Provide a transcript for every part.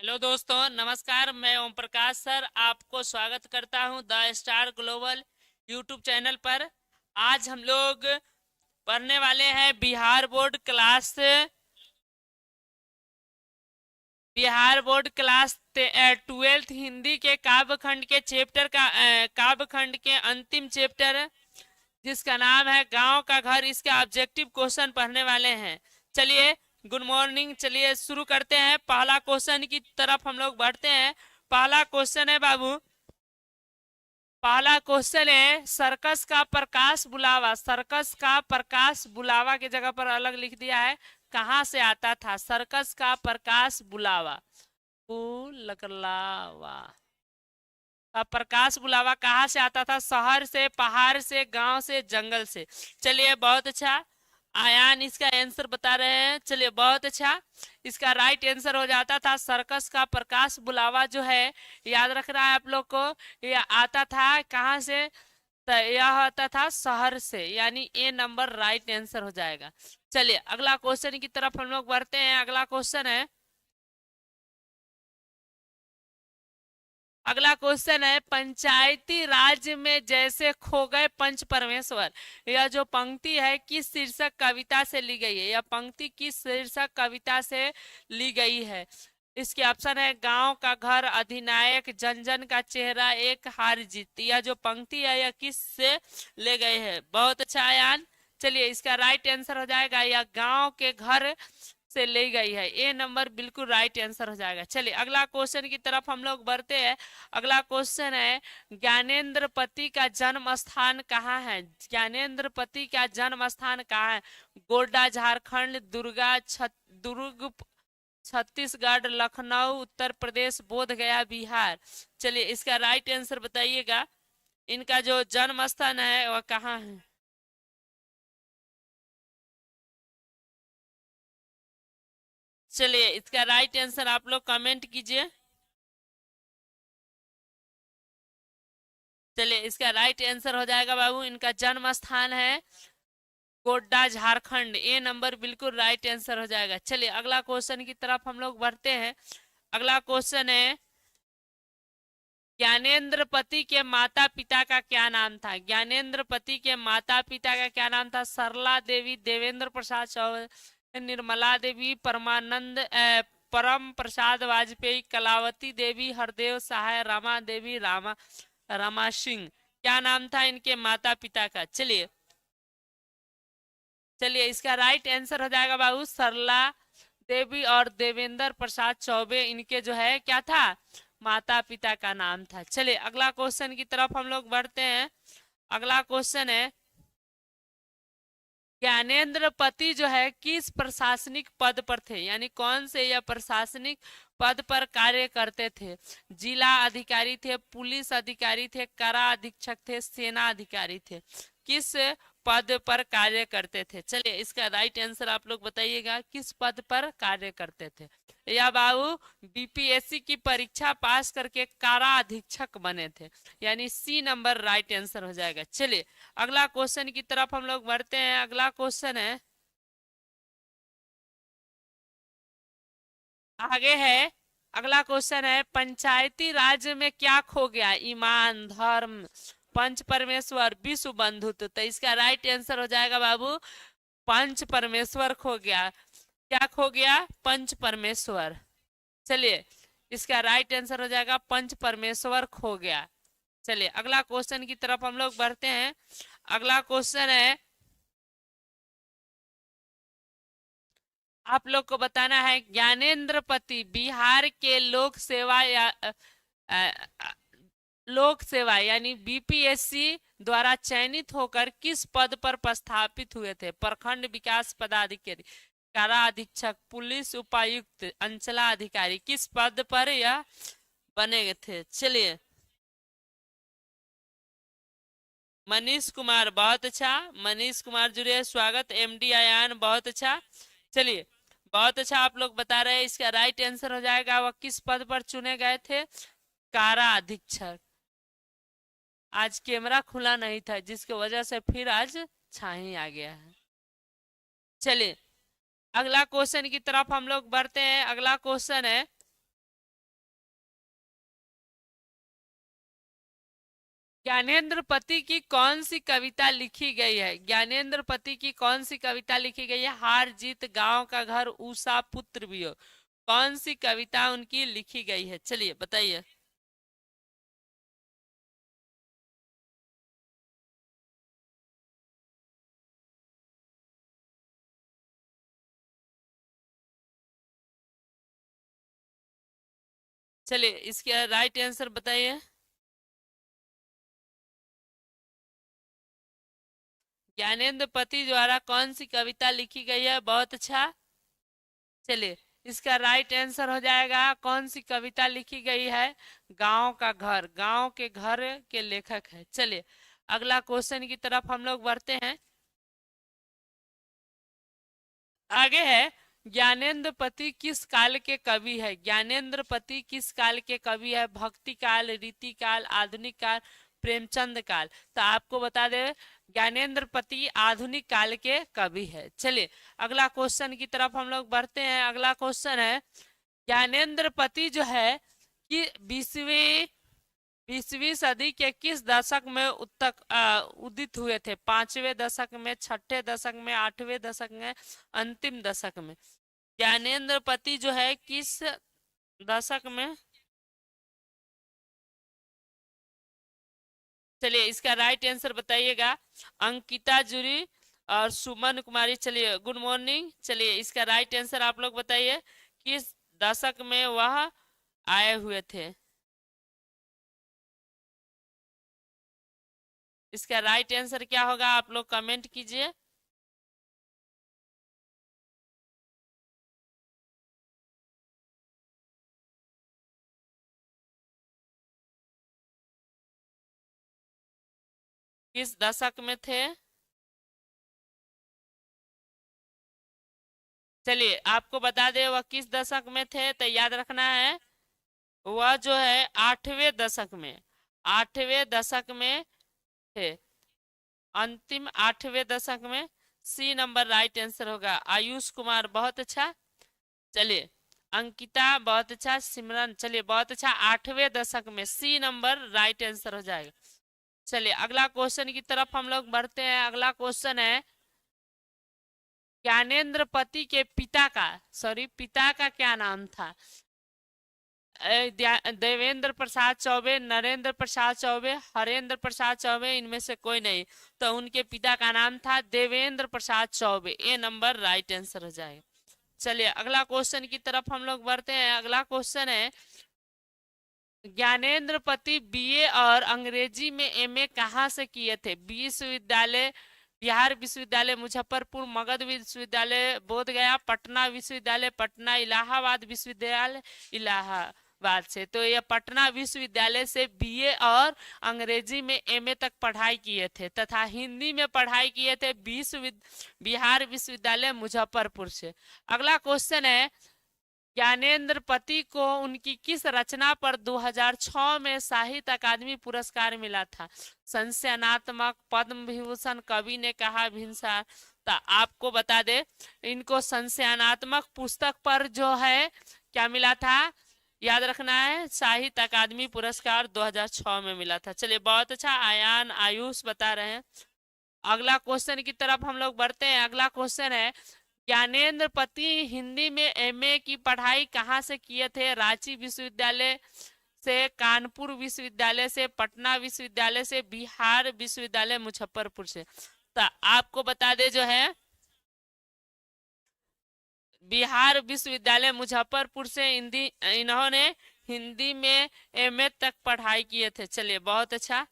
Hello दोस्तों, नमस्कार। मैं ओम प्रकाश सर आपको स्वागत करता हूं the star global YouTube channel पर। आज हम लोग पढ़ने वाले हैं Bihar board class 12th Hindi के काव्य खंड के अंतिम चैप्टर, जिसका नाम है गांव का घर। इसका ऑब्जेक्टिव क्वेश्चन पढ़ने वाले हैं। चलिए, गुड मॉर्निंग। चलिए शुरू करते हैं। पहला क्वेश्चन की तरफ हम लोग बढ़ते हैं। पहला क्वेश्चन है बाबू, पहला क्वेश्चन है सर्कस का प्रकाश बुलावा। सर्कस का प्रकाश बुलावा की जगह पर अलग लिख दिया है। कहाँ से आता था सर्कस का प्रकाश बुलावा? बुलावा का प्रकाश बुलावा कहाँ से आता था? शहर से, पहाड़ से, गांव से, जंगल से। चलिए, बहुत अच्छा। आयान इसका आंसर बता रहे हैं। चलिए, बहुत अच्छा। इसका राइट आंसर हो जाता था सर्कस का प्रकाश बुलावा जो है, याद रखना है आप लोग को। यह आता था कहाँ से? तो यह आता था शहर से, यानी ए नंबर राइट आंसर हो जाएगा। चलिए अगला क्वेश्चन की तरफ हम लोग बढ़ते हैं। अगला क्वेश्चन है पंचायती राज में जैसे खो गए पंच परमेश्वर। यह जो पंक्ति है किस शीर्षक कविता से ली गई है? यह पंक्ति किस शीर्षक कविता से ली गई है? इसके ऑप्शन है गांव का घर, अधिनायक, जन जन का चेहरा, एक हार जीत। यह जो पंक्ति है यह किस से ले गए हैं? बहुत अच्छा आयान। चलिए, इसका राइट आंसर हो जाएगा यह गांव के घर से ली गई है। ए नंबर बिल्कुल राइट आंसर हो जाएगा। चलिए अगला क्वेश्चन की तरफ हम लोग बढ़ते हैं। अगला क्वेश्चन है ज्ञानेंद्र पति का जन्म स्थान कहाँ है? ज्ञानेंद्र पति का जन्म स्थान कहाँ है? गोड्डा झारखंड, दुर्ग छत्तीसगढ़, लखनऊ उत्तर प्रदेश, बोध गया बिहार। चलिए इसका राइट आंसर बताइएगा। इनका जो जन्म स्थान है वह कहाँ है? चलिए इसका राइट आंसर आप लोग कमेंट कीजिए। चलिए इसका राइट आंसर हो जाएगा बाबू, इनका जन्म स्थान है गोड्डा झारखंड। ए नंबर बिल्कुल राइट आंसर हो जाएगा। चलिए अगला क्वेश्चन की तरफ हम लोग बढ़ते हैं। अगला क्वेश्चन है ज्ञानेंद्र पति के माता पिता का क्या नाम था? ज्ञानेंद्र पति के माता पिता का क्या नाम था? सरला देवी, देवेंद्र प्रसाद चौहान, निर्मला देवी, परम प्रसाद वाजपेयी, कलावती देवी, हरदेव सहाय, रमा देवी, रमा सिंह। क्या नाम था इनके माता पिता का? चलिए चलिए इसका राइट आंसर हो जाएगा बाबू सरला देवी और देवेंद्र प्रसाद चौबे। इनके जो है क्या था? माता पिता का नाम था। चलिए अगला क्वेश्चन की तरफ हम लोग बढ़ते हैं। अगला क्वेश्चन है ज्ञानेंद्र पति जो है किस प्रशासनिक पद पर थे? यानी कौन से यह प्रशासनिक पद पर कार्य करते थे? जिला अधिकारी थे, पुलिस अधिकारी थे, कारा अधीक्षक थे, सेना अधिकारी थे। किस पद पर कार्य करते थे? चलिए इसका राइट आंसर आप लोग बताइएगा, किस पद पर कार्य करते थे? या बाबू बीपीएससी की परीक्षा पास करके कारा अधीक्षक बने थे, यानी सी नंबर राइट आंसर हो जाएगा। चलिए अगला क्वेश्चन की तरफ हम लोग बढ़ते हैं। अगला क्वेश्चन है, आगे है। अगला क्वेश्चन है पंचायती राज में क्या खो गया? ईमान, धर्म, पंच परमेश्वर, विश्व बंधुत्व। तो इसका राइट आंसर हो जाएगा बाबू पंच परमेश्वर खो गया। क्या खो गया? पंच परमेश्वर। चलिए इसका राइट आंसर हो जाएगा पंच परमेश्वर खो गया। चलिए अगला क्वेश्चन की तरफ हम लोग बढ़ते हैं। अगला क्वेश्चन है, आप लोग को बताना है ज्ञानेंद्र पति बिहार के अ, लोक सेवा यानी बीपीएससी द्वारा चयनित होकर किस पद पर प्रस्थापित हुए थे? प्रखंड विकास पदाधिकारी, कारा अधीक्षक, पुलिस उपायुक्त, अंचला अधिकारी। किस पद पर यह बने थे? चलिए मनीष कुमार, बहुत अच्छा। मनीष कुमार जुड़े, स्वागत। एमडी आयान, बहुत अच्छा। चलिए बहुत अच्छा आप लोग बता रहे हैं। इसका राइट आंसर हो जाएगा वह किस पद पर चुने गए थे? कारा अधीक्षक। आज कैमरा खुला नहीं था जिसकी वजह से फिर आज छाही आ गया है। चलिए अगला क्वेश्चन की तरफ हम लोग बढ़ते हैं। अगला क्वेश्चन है ज्ञानेंद्र पति की कौन सी कविता लिखी गई है? ज्ञानेंद्र पति की कौन सी कविता लिखी गई है? हार जीत, गांव का घर, उषा पुत्र वियोग, कौन सी कविता उनकी लिखी गई है? चलिए बताइए। चलिए इसके राइट आंसर बताइए। ज्ञानेंद्र पति द्वारा कौन सी कविता लिखी गई है? बहुत अच्छा। चलिए इसका राइट आंसर हो जाएगा, कौन सी कविता लिखी गई है? गांव का घर, गांव के घर के लेखक है। चलिए अगला क्वेश्चन की तरफ हम लोग बढ़ते हैं। आगे है, ज्ञानेंद्र पति किस काल के कवि है? ज्ञानेंद्र पति किस काल के कवि है? भक्ति काल, रीति काल, आधुनिक काल, प्रेमचंद काल। तो आपको बता दे, ज्ञानेंद्र पति आधुनिक काल के कवि है। चलिए अगला क्वेश्चन की तरफ हम लोग बढ़ते हैं। अगला क्वेश्चन है, ज्ञानेंद्र पति जो है कि 20वीं सदी के किस दशक में उदित हुए थे? 5वें दशक में, छठे दशक में, 8वें दशक में, अंतिम दशक में? ज्ञानेंद्र पति जो है किस दशक में? चलिए इसका राइट आंसर बताइएगा। अंकिता जूरी और सुमन कुमारी, चलिए गुड मॉर्निंग। चलिए इसका राइट आंसर आप लोग बताइए, किस दशक में वह आए हुए थे? इसका राइट आंसर क्या होगा? आप लोग कमेंट कीजिए। किस दशक में थे? चलिए आपको बता दे वह किस दशक में थे, तो याद रखना है वह जो है 8वें दशक में, 8वें दशक में थे। अंतिम 8वें दशक में। सी नंबर राइट आंसर होगा। आयुष कुमार बहुत अच्छा। चलिए अंकिता बहुत अच्छा, सिमरन चलिए बहुत अच्छा, 8वें दशक में, सी नंबर राइट आंसर हो जाएगा। चलिए अगला क्वेश्चन की तरफ हम लोग बढ़ते हैं। अगला क्वेश्चन है, ज्ञानेंद्र पति के पिता का, सॉरी पिता का क्या नाम था? देवेंद्र प्रसाद चौबे, नरेंद्र प्रसाद चौबे, हरेंद्र प्रसाद चौबे, इनमें से कोई नहीं। तो उनके पिता का नाम था देवेंद्र प्रसाद चौबे। ए नंबर राइट आंसर हो जाएगा। चलिए अगला क्वेश्चन की तरफ हम लोग बढ़ते हैं। अगला क्वेश्चन है, ज्ञानेंद्र पति बीए और अंग्रेजी में एमए कहाँ से किए थे? विश्वविद्यालय, बिहार विश्वविद्यालय मुजफ्फरपुर, मगध विश्वविद्यालय बोधगया, पटना विश्वविद्यालय पटना, इलाहाबाद विश्वविद्यालय इलाहाबाद से। तो ये पटना विश्वविद्यालय से बीए और अंग्रेजी में एमए तक पढ़ाई किए थे, तथा हिंदी में पढ़ाई किए थे बिहार विश्वविद्यालय मुजफ्फरपुर से। अगला क्वेश्चन है, ज्ञानेंद्र पति को उनकी किस रचना पर 2006 में साहित्य अकादमी पुरस्कार मिला था? संशयनात्मक, पद्म विभूषण, कवि ने कहा, भिनसार। तो आपको बता दे, इनको संशयनात्मक पुस्तक पर जो है क्या मिला था? याद रखना है, साहित्य अकादमी पुरस्कार 2006 में मिला था। चलिए बहुत अच्छा, आयान आयुष बता रहे हैं। अगला क्वेश्चन की तरफ हम लोग बढ़ते हैं। अगला क्वेश्चन है, ज्ञानेंद्र पति हिंदी में एमए की पढ़ाई कहाँ से किए थे? रांची विश्वविद्यालय से, कानपुर विश्वविद्यालय से, पटना विश्वविद्यालय से, बिहार विश्वविद्यालय मुजफ्फरपुर से। तो आपको बता दे जो है बिहार विश्वविद्यालय मुजफ्फरपुर से हिंदी, इन्होंने हिंदी में एमए तक पढ़ाई किए थे। चलिए बहुत अच्छा।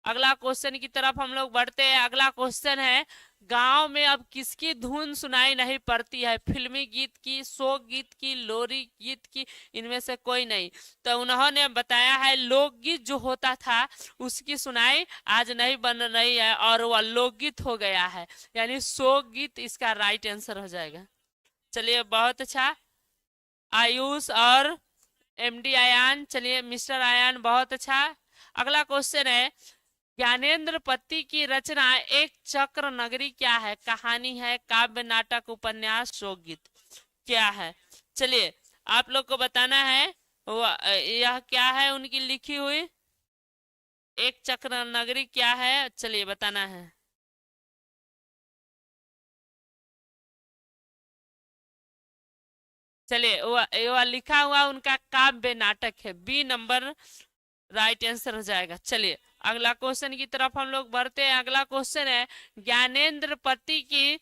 अगला क्वेश्चन की तरफ हम लोग बढ़ते हैं। अगला क्वेश्चन है, गांव में अब किसकी धुन सुनाई नहीं पड़ती है? फिल्मी गीत की, शोक गीत की, लोरी गीत की, इनमें से कोई नहीं। तो उन्होंने बताया है लोकगीत जो होता था उसकी सुनाई आज नहीं बन रही है और वह लोकगीत हो गया है, यानी शोक गीत इसका राइट आंसर हो जाएगा। चलिए बहुत अच्छा, आयुष और एमडी आयान, चलिए मिस्टर आयान बहुत अच्छा। अगला क्वेश्चन है, ज्ञानेंद्र पति की रचना एक चक्र नगरी क्या है? कहानी है, काव्य, नाटक, उपन्यास, शोकगीत, क्या है? चलिए आप लोग को बताना है यह क्या है उनकी लिखी हुई। एक चक्र नगरी क्या है, चलिए बताना है। चलिए वो लिखा हुआ उनका काव्य नाटक है, बी नंबर राइट आंसर हो जाएगा। चलिए अगला क्वेश्चन की तरफ हम लोग बढ़ते हैं। अगला क्वेश्चन है, ज्ञानेंद्र पति की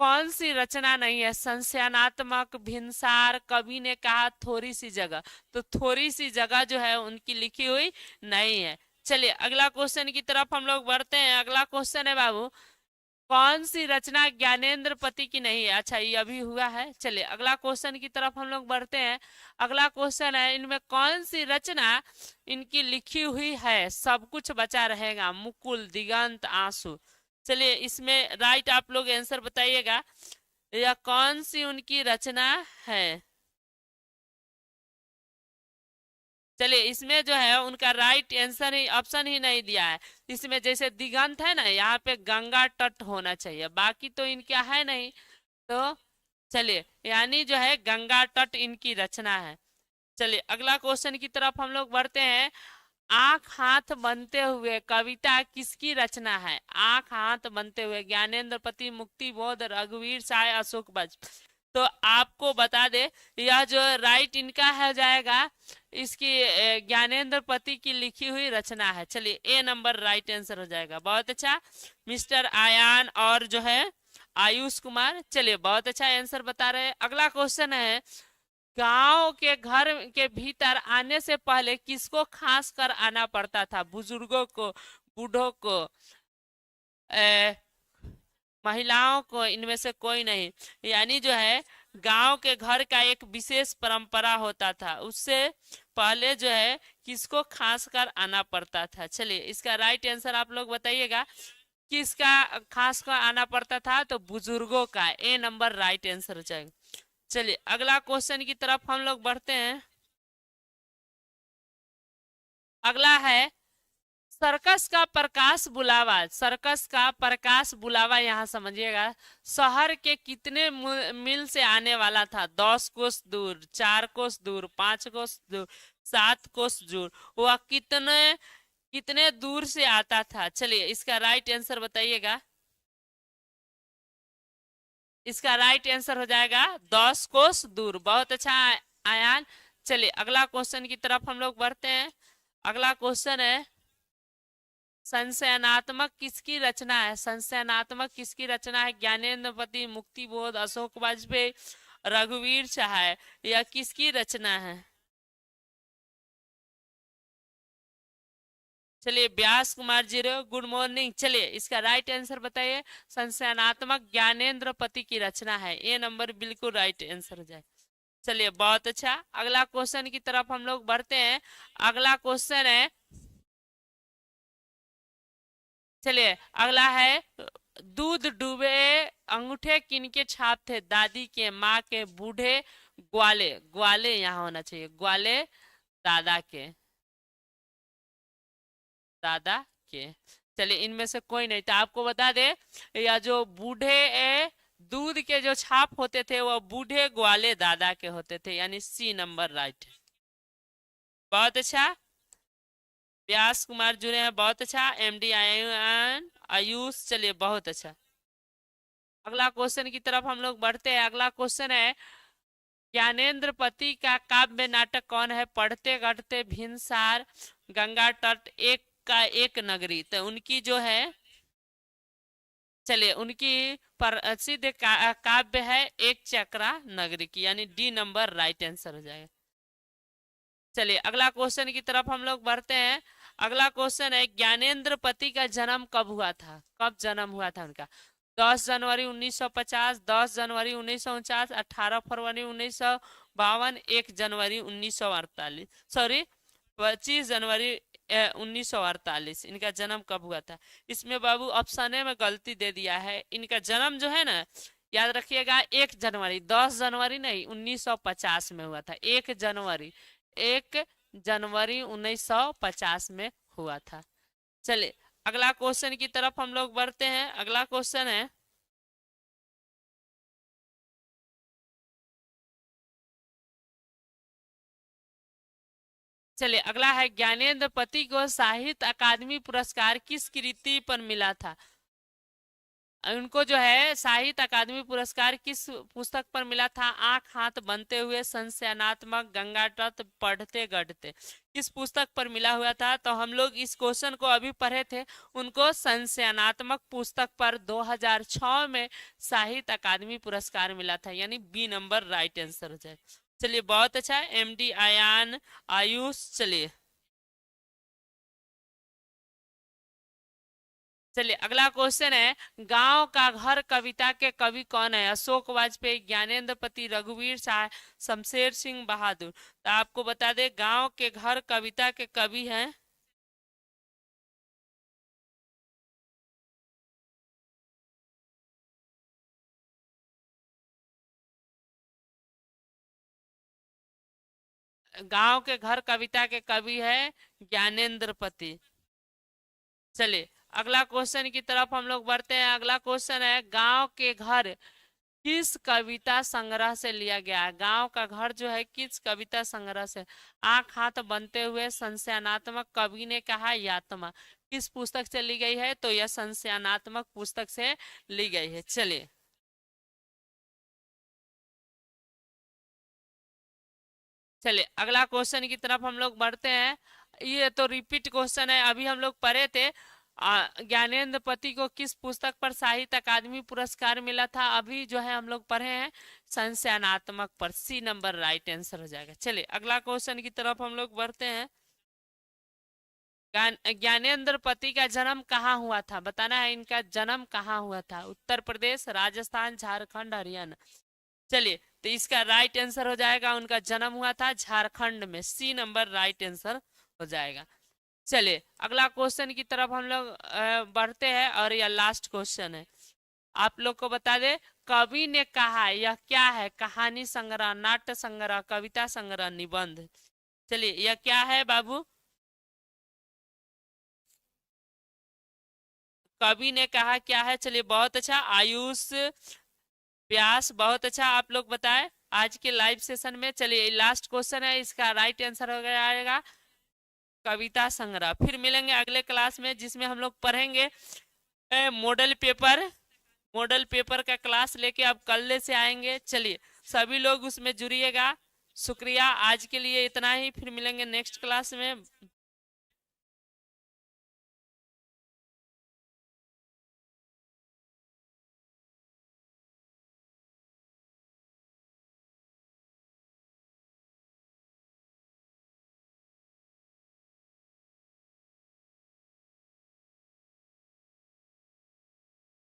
कौन सी रचना नहीं है संशयनात्मक भिनसार, कवि ने कहा थोड़ी सी जगह, तो थोड़ी सी जगह जो है उनकी लिखी हुई नहीं है। चलिए अगला क्वेश्चन की तरफ हम लोग बढ़ते हैं। अगला क्वेश्चन है बाबू, कौन सी रचना ज्ञानेंद्र पति की नहीं है। अच्छा ये अभी हुआ है। चलिए अगला क्वेश्चन की तरफ हम लोग बढ़ते हैं। अगला क्वेश्चन है, इनमें कौन सी रचना इनकी लिखी हुई है सब कुछ बचा रहेगा, मुकुल, दिगंत, आंसू। चलिए इसमें राइट आप लोग आंसर बताइएगा, यह कौन सी उनकी रचना है। चलिए इसमें जो है उनका राइट आंसर ही ऑप्शन ही नहीं दिया है। इसमें जैसे दिगंत है ना, यहाँ पे गंगा तट होना चाहिए, बाकी तो इनका है नहीं। तो चलिए यानी जो है गंगा तट इनकी रचना है। चलिए अगला क्वेश्चन की तरफ हम लोग बढ़ते हैं। आंख हाथ बनते हुए कविता किसकी रचना है। आंख हाथ बनते हुए, ज्ञानेंद्र पति, मुक्ति बोध, रघुवीर साय, अशोक बज। तो आपको बता दे, यह जो राइट इनका है जाएगा, इसकी ज्ञानेंद्र पति की लिखी हुई रचना है। चलिए ए नंबर राइट आंसर हो जाएगा। बहुत अच्छा मिस्टर आयान और जो है आयुष कुमार, चलिए बहुत अच्छा आंसर बता रहे हैं। अगला क्वेश्चन है, गांव के घर के भीतर आने से पहले किसको खास कर आना पड़ता था, बुजुर्गों को, बूढ़ों को, महिलाओं को, इनमें से कोई नहीं। यानी जो है गांव के घर का एक विशेष परंपरा होता था, उससे पहले जो है किसको खास कर आना पड़ता था। चलिए इसका राइट आंसर आप लोग बताइएगा, किसका खास कर आना पड़ता था, तो बुजुर्गों का, ए नंबर राइट आंसर हो जाएगा। चलिए अगला क्वेश्चन की तरफ हम लोग बढ़ते हैं। अगला है, सर्कस का प्रकाश बुलावा, सर्कस का प्रकाश बुलावा यहाँ समझिएगा, शहर के कितने मील से आने वाला था। 10 कोस दूर, 4 कोस दूर, 5 कोस दूर, 7 कोस दूर, वह कितने कितने दूर से आता था। चलिए इसका राइट आंसर बताइएगा। इसका राइट आंसर हो जाएगा 10 कोस दूर। बहुत अच्छा आयान। चलिए अगला क्वेश्चन की तरफ हम लोग बढ़ते हैं। अगला क्वेश्चन है, संशयनात्मक किसकी रचना है। संशयनात्मक किसकी रचना है, ज्ञानेंद्र पति, मुक्ति बोध, अशोक वाजपेयी, रघुवीर सहाय, यह किसकी रचना है। चलिए व्यास कुमार जी रहे, गुड मॉर्निंग। चलिए इसका राइट आंसर बताइए। संशयनात्मक ज्ञानेंद्र पति की रचना है, ए नंबर बिल्कुल राइट आंसर हो जाए। चलिए बहुत अच्छा। अगला क्वेश्चन की तरफ हम लोग बढ़ते हैं। अगला क्वेश्चन है, चलिए अगला है, दूध डूबे अंगूठे किनके छाप थे, दादी के, माँ के, बूढ़े, ग्वाले। ग्वाले यहाँ होना चाहिए, ग्वाले दादा के, दादा के। चलिए इनमें से कोई नहीं, तो आपको बता दे, या जो बूढ़े दूध के जो छाप होते थे वो बूढ़े ग्वाले दादा के होते थे, यानी सी नंबर राइट है। बहुत अच्छा, व्यास कुमार जुड़े हैं, बहुत अच्छा। MD आयुन आयुष, चलिए बहुत अच्छा। अगला क्वेश्चन की तरफ हम लोग बढ़ते हैं। अगला क्वेश्चन है, ज्ञानेंद्र पति का काव्य नाटक कौन है, पढ़ते गढ़ते भिनसार, गंगा तट, एक का एक नगरी। तो उनकी जो है, चलिए उनकी प्रसिद्ध काव्य है एक चक्रा नगरी की, यानी डी नंबर राइट आंसर हो जाएगा। चलिए अगला क्वेश्चन की तरफ हम लोग बढ़ते हैं। अगला क्वेश्चन है, ज्ञानेंद्र पति का जन्म कब हुआ था, कब जन्म हुआ था उनका। 10 जनवरी 1950, 10 जनवरी 1949, 18 फरवरी 1952, 1 जनवरी 1948, सॉरी 25 जनवरी 1948, इनका जन्म कब हुआ था। इसमें बाबू ऑप्शन में गलती दे दिया है। इनका जन्म जो है ना, याद रखिएगा 1 जनवरी, 10 जनवरी नहीं, 1950 में हुआ था। 1 जनवरी, 1 जनवरी 1950 में हुआ था। चलिए अगला क्वेश्चन की तरफ हम लोग बढ़ते हैं। अगला क्वेश्चन है, चलिए अगला है, ज्ञानेंद्र पति को साहित्य अकादमी पुरस्कार किस कृति पर मिला था? उनको जो है साहित्य अकादमी पुरस्कार किस पुस्तक पर मिला था? आंख हाथ बनते हुए, संशयनात्मक, गंगा तट, पढ़ते गढ़ते, किस पुस्तक पर मिला हुआ था? तो हम लोग इस क्वेश्चन को अभी पढ़े थे, उनको संशयनात्मक पुस्तक पर 2006 में साहित्य अकादमी पुरस्कार मिला था, यानी बी नंबर राइट आंसर हो जाए। चलिए बहुत अच्छा है, एमडी आयान आयुष। चलिए चलिए अगला क्वेश्चन है, गांव का घर कविता के कवि कौन है? अशोक वाजपेयी, ज्ञानेंद्र पति, रघुवीर शाह, शमशेर सिंह बहादुर। तो आपको बता दें, गांव के घर कविता के कवि हैं गांव के घर कविता के कवि है ज्ञानेंद्र पति। चलिए अगला क्वेश्चन की तरफ हम लोग बढ़ते हैं। अगला क्वेश्चन है, गांव के घर किस कविता संग्रह से लिया गया है? गांव का घर जो है किस कविता संग्रह से? आंख हाथ बनते हुए, संशयनात्मक, कवि ने कहा, यात्मा, किस पुस्तक से ली गई है? तो यह संशयनात्मक पुस्तक से ली गई है। चलिए चलिए अगला क्वेश्चन की तरफ हम लोग बढ़ते हैं। ये तो रिपीट क्वेश्चन है, अभी हम लोग पढ़े थे। ज्ञानेंद्र पति को किस पुस्तक पर साहित्य अकादमी पुरस्कार मिला था? अभी जो है हम लोग पढ़े हैं संशयनात्मक पर, सी नंबर राइट आंसर हो जाएगा। चलिए अगला क्वेश्चन की तरफ हम लोग बढ़ते हैं। ज्ञानेंद्र पति का जन्म कहाँ हुआ था? बताना है इनका जन्म कहाँ हुआ था। उत्तर प्रदेश, राजस्थान, झारखंड, हरियाणा। चलिए तो इसका राइट आंसर हो जाएगा, उनका जन्म हुआ था झारखंड में, सी नंबर राइट आंसर हो जाएगा। चलिए अगला क्वेश्चन की तरफ हम लोग बढ़ते हैं, और यह लास्ट क्वेश्चन है। आप लोग को बता दे, कवि ने कहा, यह क्या है? कहानी संग्रह, नाट्य संग्रह, कविता संग्रह, निबंध। चलिए यह क्या है बाबू? कवि ने कहा क्या है? चलिए बहुत अच्छा, आयुष व्यास, बहुत अच्छा, आप लोग बताएं आज के लाइव सेशन में। चलिए लास्ट क्वेश्चन है, इसका राइट आंसर हो जाएगा कविता संग्रह। फिर मिलेंगे अगले क्लास में, जिसमें हम लोग पढ़ेंगे मॉडल पेपर। मॉडल पेपर का क्लास लेके अब कल से आएंगे। चलिए सभी लोग उसमें जुड़िएगा। शुक्रिया, आज के लिए इतना ही, फिर मिलेंगे नेक्स्ट क्लास में।